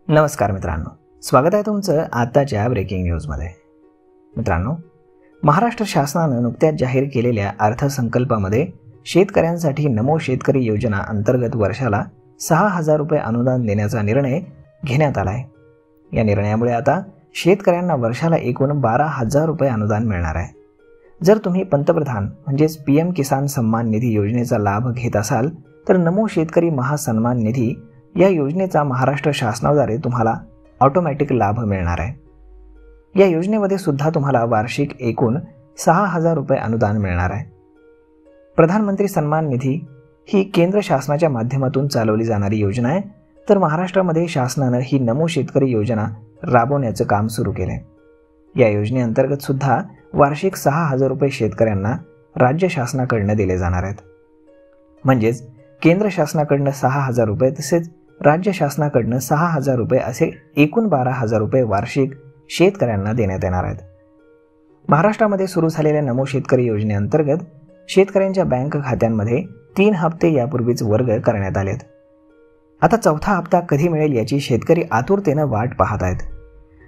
नमस्कार मित्रांनो, स्वागत आहे तुमचं आताच्या ब्रेकिंग न्यूजमध्ये। मित्रांनो, महाराष्ट्र शासनाने नुकत्याच जाहीर केलेल्या अर्थसंकल्पामध्ये शेतकऱ्यांसाठी नमो शेतकरी योजना अंतर्गत वर्षाला 6,000 रुपये अनुदान देण्याचा निर्णय घेण्यात आला आहे। या निर्णयामुळे आता शेतकऱ्यांना वर्षाला एकूण 12,000 रुपये अनुदान मिळणार आहे। जर तुम्ही पंतप्रधान म्हणजेच पीएम किसान सन्मान निधी योजनेचा लाभ घेत असाल तर नमो शेतकरी महासन्मान निधी या योजनेचा महाराष्ट्र शासनाद्वारे तुम्हाला ऑटोमॅटिक लाभ मिळणार आहे। या योजनेमध्ये सुद्धा तुम्हाला वार्षिक एकूण 6,000 रुपये अनुदान मिळणार आहे। प्रधानमंत्री सन्मान निधी ही केंद्र शासनाच्या माध्यमातून चालवली जाणारी योजना आहे, तर महाराष्ट्रामध्ये शासनाने ही नमो शेतकरी योजना राबवण्याचं काम सुरू केले। या योजनेअंतर्गत सुद्धा वार्षिक 6,000 रुपये शेतकऱ्यांना राज्य शासनाकडून दिले जाणार आहेत। म्हणजेच केंद्र शासनाकडून 6,000 रुपये तसेच राज्य शासनाकडून 6,000 रुपये असे एकूण 12,000 रुपये वार्षिक शेतकऱ्यांना देण्यात येणार आहेत। महाराष्ट्रामध्ये सुरू झालेल्या नमो शेतकरी योजनेअंतर्गत शेतकऱ्यांच्या बँक खात्यांमध्ये 3 हप्ते यापूर्वीच वर्ग करण्यात आलेत। आता चौथा हप्ता कधी मिळेल याची शेतकरी आतुरतेने वाट पाहत आहेत।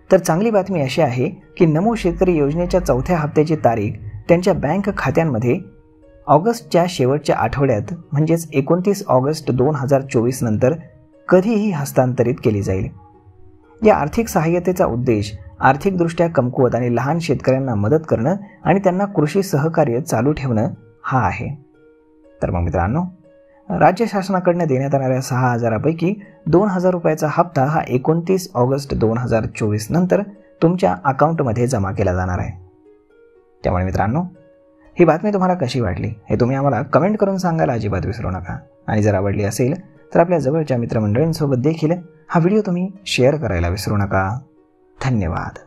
तर चांगली बातमी अशी आहे की नमो शेतकरी योजनेच्या चौथ्या हप्त्याची तारीख त्यांच्या बँक खात्यांमध्ये ऑगस्टच्या शेवटच्या आठवड्यात म्हणजेच 29 ऑगस्ट 2024 नंतर कधीही हस्तांतरित केली जाईल। या आर्थिक सहाय्यतेचा उद्देश आर्थिकदृष्ट्या कमकुवत आणि लहान शेतकऱ्यांना मदत करणं आणि त्यांना कृषी सहकार्य चालू ठेवणं हा आहे। तर मग मित्रांनो, राज्य शासनाकडून देण्यात येणाऱ्या 6,000 पैकी 2,000 रुपयाचा हप्ता हा 29 ऑगस्ट 2024 नंतर तुमच्या अकाउंटमध्ये जमा केला जाणार आहे। त्यामुळे मित्रांनो, ही बातमी तुम्हाला कशी वाटली हे तुम्ही आम्हाला कमेंट करून सांगायला अजिबात विसरू नका। आणि जर आवडली असेल तर आपल्या जवळच्या मित्रमंडळींसोबत देखील हा व्हिडिओ तुम्ही शेअर करायला विसरू नका। धन्यवाद।